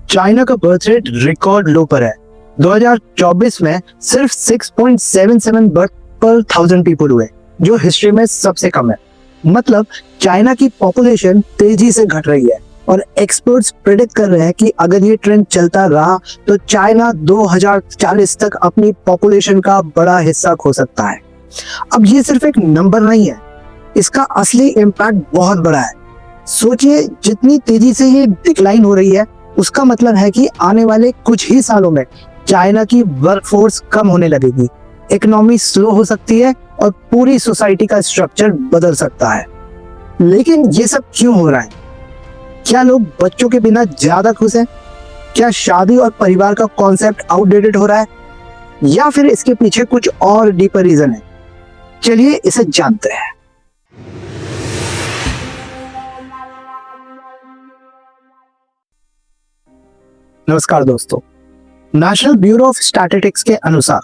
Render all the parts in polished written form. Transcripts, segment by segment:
China का birth rate record लो पर है। 2024 में सिर्फ 6.77 बर्थ पर 1000 पीपल हुए, जो हिस्ट्री में सबसे कम है। मतलब चाइना की पॉपुलेशन तेजी से घट रही है और एक्सपर्ट्स प्रेडिक्ट कर रहे हैं कि अगर ये ट्रेंड चलता रहा तो चाइना 2040 तक अपनी पॉपुलेशन का बड़ा हिस्सा खो सकता है। अब ये सिर्फ एक नंबर नहीं है, इसका असली इम्पैक्ट बहुत बड़ा है। सोचिए, जितनी तेजी से ये डिक्लाइन हो रही है, उसका मतलब है कि आने वाले कुछ ही सालों में चाइना की वर्कफोर्स कम होने लगेगी, इकोनॉमी स्लो हो सकती है और पूरी सोसाइटी का स्ट्रक्चर बदल सकता है। लेकिन ये सब क्यों हो रहा है? क्या लोग बच्चों के बिना ज्यादा खुश हैं? क्या शादी और परिवार का कॉन्सेप्ट आउटडेटेड हो रहा है? या फिर इसके पीछे कुछ और डीपर रीजन है? चलिए इसे जानते हैं। नमस्कार दोस्तों, नेशनल ब्यूरो ऑफ स्टैटिस्टिक्स के अनुसार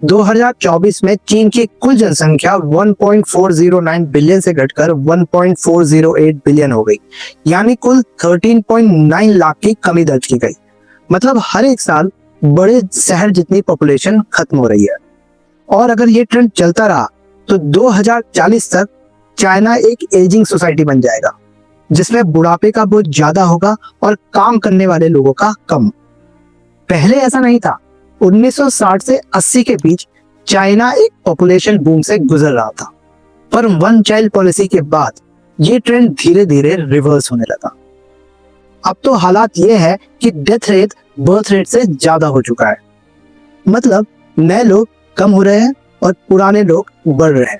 2024 में चीन की कुल जनसंख्या 1.409 बिलियन से घटकर 1.408 बिलियन हो गई, यानी कुल 13.9 लाख की कमी दर्ज की गई। मतलब हर एक साल बड़े शहर जितनी पॉपुलेशन खत्म हो रही है। और अगर ये ट्रेंड चलता रहा तो 2040 तक चाइना एक एजिंग सोसाइटी बन जाएगा, जिसमें बुढ़ापे का बोझ ज्यादा होगा और काम करने वाले लोगों का कम। पहले ऐसा नहीं था। 1960 से 80 के बीच चाइना एक पॉपुलेशन बूम से गुजर रहा था, पर वन चाइल्ड पॉलिसी के बाद ये ट्रेंड धीरे धीरे रिवर्स होने लगा। अब तो हालात ये है कि डेथ रेट बर्थ रेट से ज्यादा हो चुका है। मतलब नए लोग कम हो रहे हैं और पुराने लोग बढ़ रहे हैं।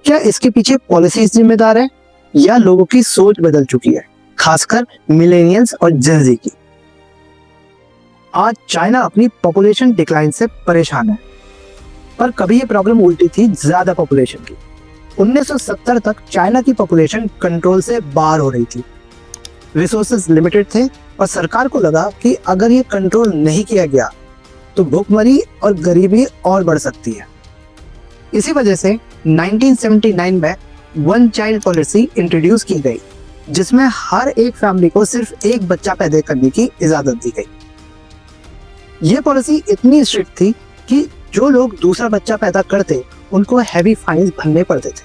क्या इसके पीछे पॉलिसीज जिम्मेदार है या लोगों की सोच बदल चुकी है, खासकर मिलेनियल्स और जेन ज़ी की? आज चाइना अपनी पॉपुलेशन डिक्लाइन से परेशान है, पर कभी ये प्रॉब्लम उल्टी थी, ज्यादा पॉपुलेशन की। 1970 तक चाइना की पॉपुलेशन कंट्रोल से बाहर हो रही थी, रिसोर्सेज लिमिटेड थे और सरकार को लगा कि अगर ये कंट्रोल नहीं किया गया तो भूखमरी और गरीबी और बढ़ सकती है। इसी वजह से 1979 में वन चाइल्ड पॉलिसी इंट्रोड्यूस की गई, जिसमें हर एक फैमिली को सिर्फ एक बच्चा पैदा करने की इजाजत दी गई। यह पॉलिसी इतनी स्ट्रिक्ट थी कि जो लोग दूसरा बच्चा पैदा करते उनको हैवी फाइन्स भरने पड़ते थे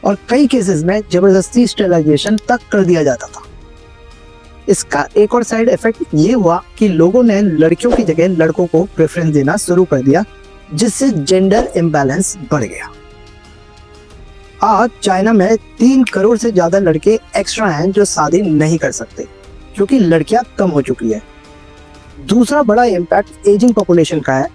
और कई केसेस में जबरदस्ती स्टेरिलाइजेशन तक कर दिया जाता था। इसका एक और साइड इफेक्ट ये हुआ कि लोगों ने लड़कियों की जगह लड़कों को प्रेफरेंस देना शुरू कर दिया, जिससे जेंडर इम्बैलेंस बढ़ गया। आज चाइना में 3 करोड़ से ज्यादा लड़के एक्स्ट्रा हैं जो शादी नहीं कर सकते, क्योंकि लड़कियां कम हो चुकी है। दूसरा बड़ा इम्पैक्ट एजिंग पॉपुलेशन का है।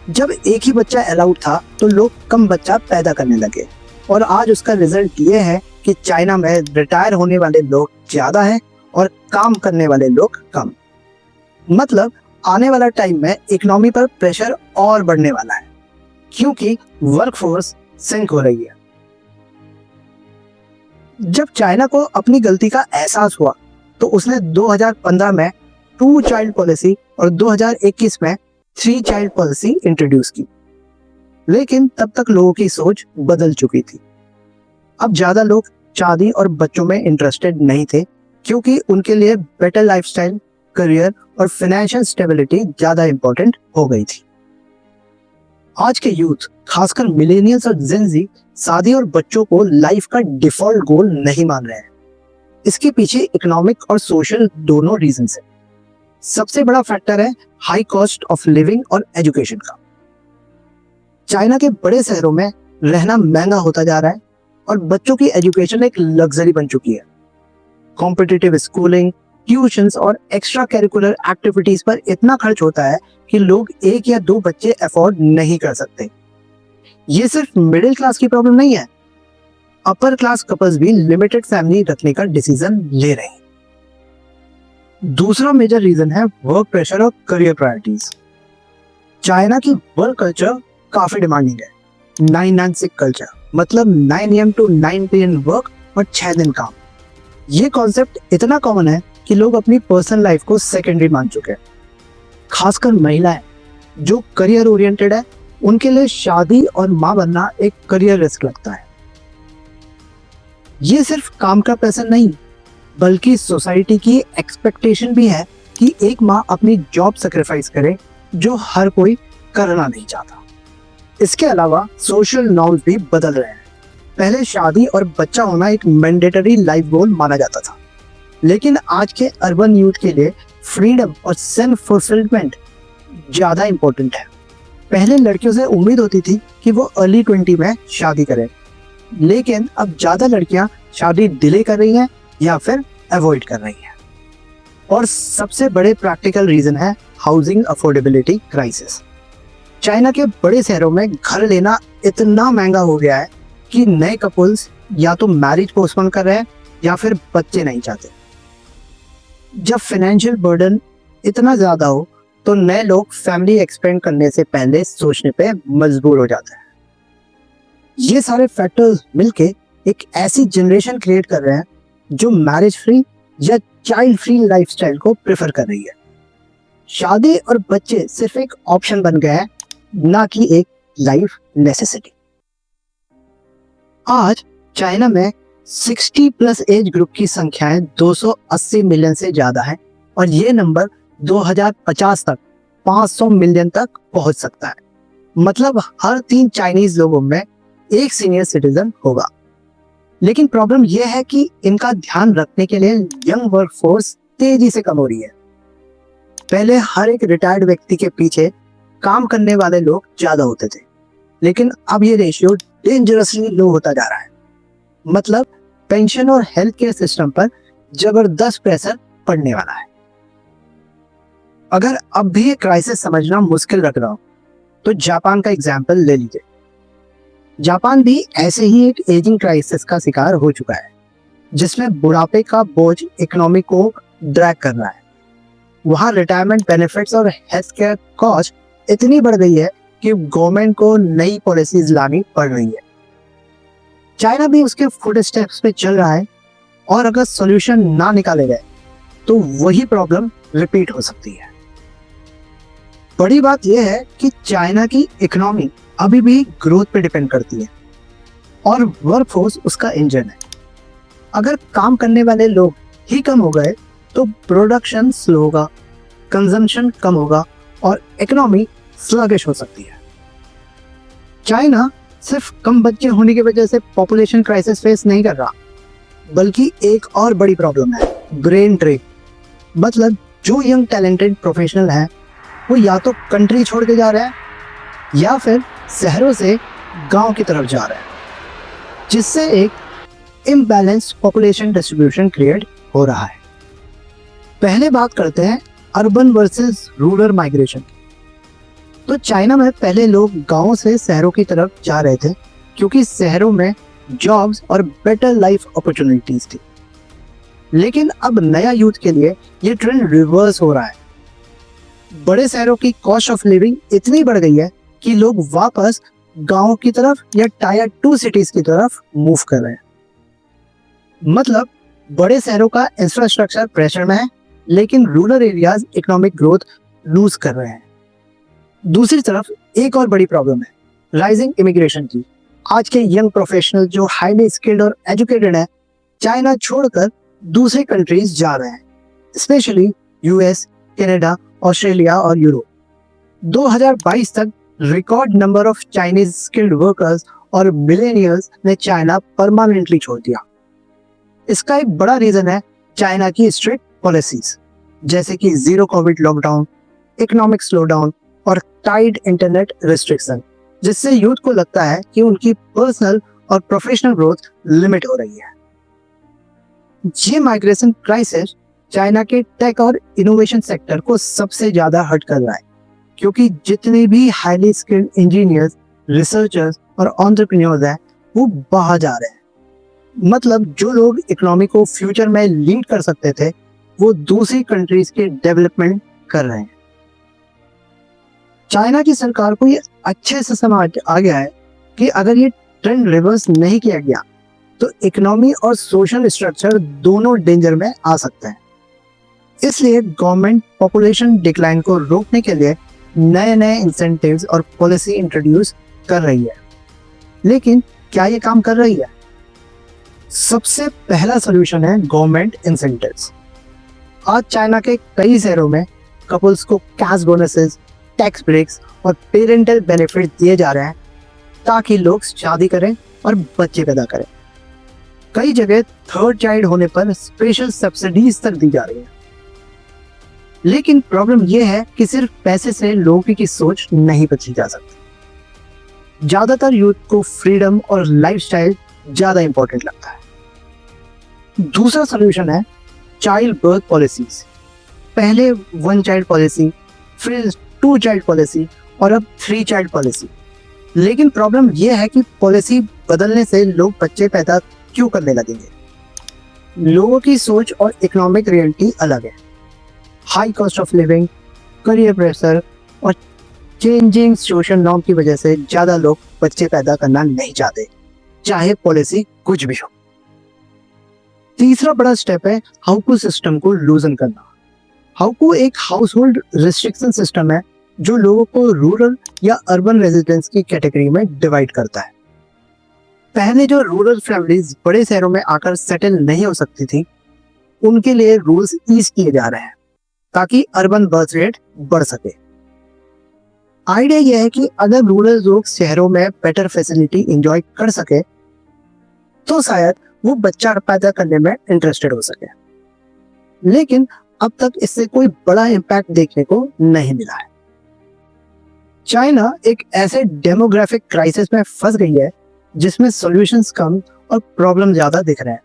जब एक ही बच्चा अलाउड था तो लोग कम बच्चा पैदा करने लगे, और आज उसका रिजल्ट ये है कि चाइना में रिटायर होने वाले लोग ज्यादा हैं और काम करने वाले लोग कम। मतलब आने वाला टाइम में इकोनॉमी पर प्रेशर और बढ़ने वाला है, क्योंकि वर्कफोर्स सिंक हो रही है। जब चाइना को अपनी गलती का एहसास हुआ तो उसने 2015 में 2 चाइल्ड पॉलिसी और 2021 में 3 चाइल्ड पॉलिसी इंट्रोड्यूस की। लेकिन तब तक लोगों की सोच बदल चुकी थी। अब ज्यादा लोग शादी और बच्चों में इंटरेस्टेड नहीं थे, क्योंकि उनके लिए बेटर लाइफस्टाइल, करियर और फाइनेंशियल स्टेबिलिटी ज्यादा इंपॉर्टेंट हो गई थी। आज के यूथ, खासकर मिलेनियल्स और जेन ज़ी, शादी और बच्चों को लाइफ का डिफॉल्ट गोल नहीं मान रहे हैं। इसके पीछे इकोनॉमिक और सोशल दोनों रीजंस हैं। सबसे बड़ा फैक्टर है हाई कॉस्ट ऑफ लिविंग और एजुकेशन का। चाइना के बड़े शहरों में रहना महंगा होता जा रहा है और बच्चों की एजुकेशन एक लग्जरी बन चुकी है। कॉम्पिटिटिव स्कूलिंग, ट्यूशंस और एक्स्ट्रा करिकुलर एक्टिविटीज पर इतना खर्च होता है कि लोग 1 या 2 बच्चे अफोर्ड नहीं कर सकते। ये सिर्फ मिडिल क्लास की प्रॉब्लम नहीं है, अपर क्लास कपल्स भी लिमिटेड फैमिली रखने का डिसीजन ले रहे हैं। दूसरा मेजर रीजन है वर्क प्रेशर और करियर प्रायोरिटीज। चाइना की वर्क कल्चर काफी डिमांडिंग है। 996 कल्चर, मतलब 9 AM to 9 PM वर्क और 6 दिन काम। ये कॉन्सेप्ट इतना कॉमन है कि लोग अपनी पर्सनल लाइफ को सेकेंडरी मान चुके हैं। खासकर महिलाएं जो करियर ओरिएंटेड है, उनके लिए शादी और मां बनना एक करियर रिस्क लगता है। ये सिर्फ काम का प्रेशर नहीं, बल्कि सोसाइटी की एक्सपेक्टेशन भी है कि एक माँ अपनी जॉब सेक्रीफाइस करे, जो हर कोई करना नहीं चाहता। इसके अलावा सोशल नॉर्म्स भी बदल रहे हैं। पहले शादी और बच्चा होना एक मैंडेटरी लाइफ गोल माना जाता था, लेकिन आज के अर्बन यूथ के लिए फ्रीडम और सेल्फ फुलफिलमेंट ज्यादा इंपॉर्टेंट है। पहले लड़कियों से उम्मीद होती थी कि वो अर्ली 20 में शादी करें, लेकिन अब ज्यादा लड़कियां शादी डिले कर रही हैं या फिर अवॉइड कर रही हैं। और सबसे बड़े प्रैक्टिकल रीजन है हाउसिंग अफोर्डेबिलिटी क्राइसिस। चाइना के बड़े शहरों में घर लेना इतना महंगा हो गया है कि नए कपल्स या तो मैरिज पोस्टपोन कर रहे हैं या फिर बच्चे नहीं चाहते। जब फाइनेंशियल बर्डन इतना ज्यादा हो तो नए लोग फैमिली एक्सपेंड करने से पहले सोचने पे मजबूर हो जाते हैं। ये सारे फैक्टर्स मिलके एक ऐसी जनरेशन क्रिएट कर रहे हैं जो मैरिज फ्री या चाइल्ड फ्री लाइफस्टाइल को प्रेफर कर रही है। शादी और बच्चे सिर्फ एक ऑप्शन बन गए हैं, ना कि एक लाइफ नेसेसिटी। आज चाइना में 60 प्लस एज ग्रुप की संख्याएं 280 मिलियन से ज्यादा है और ये नंबर 2050 तक 500 मिलियन तक पहुंच सकता है। मतलब हर 3 चाइनीज लोगों में एक सीनियर सिटीजन होगा। लेकिन प्रॉब्लम यह है कि इनका ध्यान रखने के लिए यंग वर्कफोर्स तेजी से कम हो रही है। पहले हर एक रिटायर्ड व्यक्ति के पीछे काम करने वाले लोग ज्यादा होते थे, लेकिन अब ये रेशियो डेंजरसली लो होता जा रहा है। मतलब पेंशन और हेल्थ केयर सिस्टम पर जबरदस्त प्रेशर पड़ने वाला है। अगर अब भी ये क्राइसिस समझना मुश्किल लग रहा हो तो जापान का एग्जाम्पल ले लीजिए। जापान भी ऐसे ही एक एजिंग क्राइसिस का शिकार हो चुका है, जिसमें बुढ़ापे का बोझ इकोनॉमी को ड्रैग कर रहा है। वहां रिटायरमेंट बेनिफिट्स और हेल्थ केयर कॉस्ट इतनी बढ़ गई है कि गवर्नमेंट को नई पॉलिसीज लानी पड़ रही है। चाइना भी उसके फुट स्टेप्स पे चल रहा है और अगर सॉल्यूशन ना निकाले गए तो वही प्रॉब्लम रिपीट हो सकती है। बड़ी बात यह है कि चाइना की इकोनॉमी अभी भी ग्रोथ पे डिपेंड करती है और वर्कफोर्स उसका इंजन है। अगर काम करने वाले लोग ही कम हो गए तो प्रोडक्शन स्लो होगा, कंजम्पशन कम होगा और इकोनॉमी स्लगिश हो सकती है। चाइना सिर्फ कम बच्चे होने की वजह से पॉपुलेशन क्राइसिस फेस नहीं कर रहा, बल्कि एक और बड़ी प्रॉब्लम है ब्रेन ड्रेन। मतलब जो यंग टैलेंटेड प्रोफेशनल हैं वो या तो कंट्री छोड़ के जा रहे हैं या फिर शहरों से गांव की तरफ जा रहे हैं, जिससे एक इम्बैलेंस्ड पॉपुलेशन डिस्ट्रीब्यूशन क्रिएट हो रहा है। पहले बात करते हैं अर्बन वर्सेस रूरल माइग्रेशन। तो चाइना में पहले लोग गांवों से शहरों की तरफ जा रहे थे क्योंकि शहरों में जॉब्स और बेटर लाइफ अपॉर्चुनिटीज थी। लेकिन अब नया यूथ के लिए ये ट्रेंड रिवर्स हो रहा है। बड़े शहरों की कॉस्ट ऑफ लिविंग इतनी बढ़ गई है कि लोग वापस गांव की तरफ या टायर 2 सिटीज की तरफ मूव कर रहे हैं। मतलब बड़े शहरों का इंफ्रास्ट्रक्चर प्रेशर में है, लेकिन rural areas economic growth lose कर रहे हैं। दूसरी तरफ एक और बड़ी प्रॉब्लम है राइजिंग इमिग्रेशन की। आज के यंग प्रोफेशनल जो हाईली स्किल्ड और एजुकेटेड है, चाइना छोड़कर दूसरे कंट्रीज जा रहे हैं, स्पेशली यूएस, कनाडा, ऑस्ट्रेलिया और यूरोप। 2022 तक record number of Chinese skilled workers और मिलेनियल्स ने चाइना परमानेंटली छोड़ दिया। इसका एक बड़ा रीजन है चाइना की स्ट्रिक्ट पॉलिसीज, जैसे कि zero Covid lockdown, economic slowdown और टाइट इंटरनेट रिस्ट्रिक्शन, जिससे यूथ को लगता है कि उनकी पर्सनल और प्रोफेशनल ग्रोथ लिमिट हो रही है। ये माइग्रेशन क्राइसिस चाइना के टेक और इनोवेशन सेक्टर को सबसे ज्यादा हर्ट कर रहा है, क्योंकि जितने भी हाईली स्किल्ड इंजीनियर्स, रिसर्चर्स और एंटरप्रेन्योर्स हैं वो बाहर जा रहे हैं। मतलब जो लोग इकोनॉमी को फ्यूचर में लीड कर सकते थे वो दूसरी कंट्रीज के डेवलपमेंट कर रहे हैं। चाइना की सरकार को ये अच्छे से समझ आ गया है कि अगर ये ट्रेंड रिवर्स नहीं किया गया तो इकोनॉमी और सोशल स्ट्रक्चर दोनों डेंजर में आ सकते हैं। इसलिए गवर्नमेंट पॉपुलेशन डिक्लाइन को रोकने के लिए नए नए इंसेंटिव्स और पॉलिसी इंट्रोड्यूस कर रही है। लेकिन क्या ये काम कर रही है? सबसे पहला सॉल्यूशन है गवर्नमेंट इंसेंटिव्स। आज चाइना के कई शहरों में कपल्स को कैश बोनसेस, टैक्स ब्रेक्स और पेरेंटल बेनिफिट दिए जा रहे हैं ताकि लोग शादी करें और बच्चे पैदा करें। कई जगह थर्ड चाइल्ड होने पर स्पेशल सब्सिडीज तक दी जा रही है। लेकिन प्रॉब्लम यह है कि सिर्फ पैसे से लोगों की सोच नहीं बदली जा सकती। ज्यादातर यूथ को फ्रीडम और लाइफस्टाइल ज्यादा इंपॉर्टेंट लगता है। दूसरा सोल्यूशन है चाइल्ड बर्थ पॉलिसीज। पहले 1 चाइल्ड पॉलिसी, फिर 2 चाइल्ड पॉलिसी और अब 3 चाइल्ड पॉलिसी। लेकिन प्रॉब्लम यह है कि पॉलिसी बदलने से लोग बच्चे पैदा क्यों करने लगेंगे? लोगों की सोच और इकोनॉमिक रियलिटी अलग है। High cost of living, career pressure और चेंजिंग सोशल नॉर्म की वजह से ज्यादा लोग बच्चे पैदा करना नहीं चाहते, चाहे पॉलिसी कुछ भी हो। तीसरा बड़ा स्टेप है हाउकू सिस्टम को लूजन करना। हाउकू एक हाउस होल्ड रिस्ट्रिक्शन सिस्टम है जो लोगों को रूरल या अर्बन रेजिडेंस की कैटेगरी में डिवाइड करता है। पहले जो रूरल फैमिलीज बड़े शहरों में आकर सेटल नहीं हो सकती थी, उनके लिए रूल्स ईज किए जा रहे हैं ताकि अर्बन बर्थ रेट बढ़ सके। आइडिया यह है कि अगर रूरल लोग शहरों में बेटर फैसिलिटी एंजॉय कर सके तो शायद वो बच्चा पैदा करने में इंटरेस्टेड हो सके। लेकिन अब तक इससे कोई बड़ा इम्पैक्ट देखने को नहीं मिला है। चाइना एक ऐसे डेमोग्राफिक क्राइसिस में फंस गई है जिसमें सॉल्यूशंस कम और प्रॉब्लम ज्यादा दिख रहे हैं।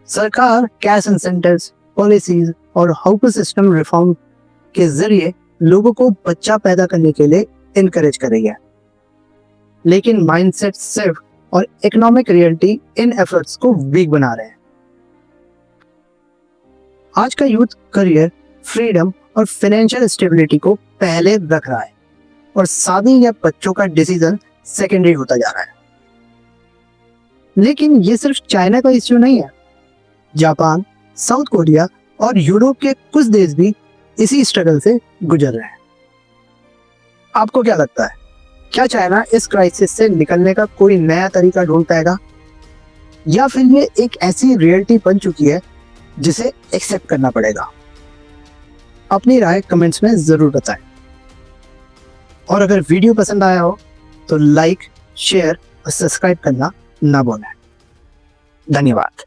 सरकार कैश इंसेंटिव्स, पॉलिसीज और हाउस सिस्टम रिफॉर्म के जरिए लोगों को बच्चा पैदा करने के लिए इनकरेज कर रही है। लेकिन माइंडसेट सिर्फ और इकोनॉमिक रियलिटी इन एफर्ट्स को वीक बना रहे हैं। आज का यूथ करियर, फ्रीडम और फाइनेंशियल स्टेबिलिटी को पहले रख रहा है और शादी या बच्चों का डिसीजन सेकेंडरी होता जा रहा है। लेकिन ये सिर्फ चाइना का इश्यू नहीं है। जापान, साउथ कोरिया और यूरोप के कुछ देश भी इसी स्ट्रगल से गुजर रहे हैं। आपको क्या लगता है, क्या चाइना इस क्राइसिस से निकलने का कोई नया तरीका ढूंढ पाएगा, या फिर ये एक ऐसी रियलिटी बन चुकी है जिसे एक्सेप्ट करना पड़ेगा? अपनी राय कमेंट्स में जरूर बताएं। और अगर वीडियो पसंद आया हो तो लाइक, शेयर और सब्सक्राइब करना ना भूलें। धन्यवाद।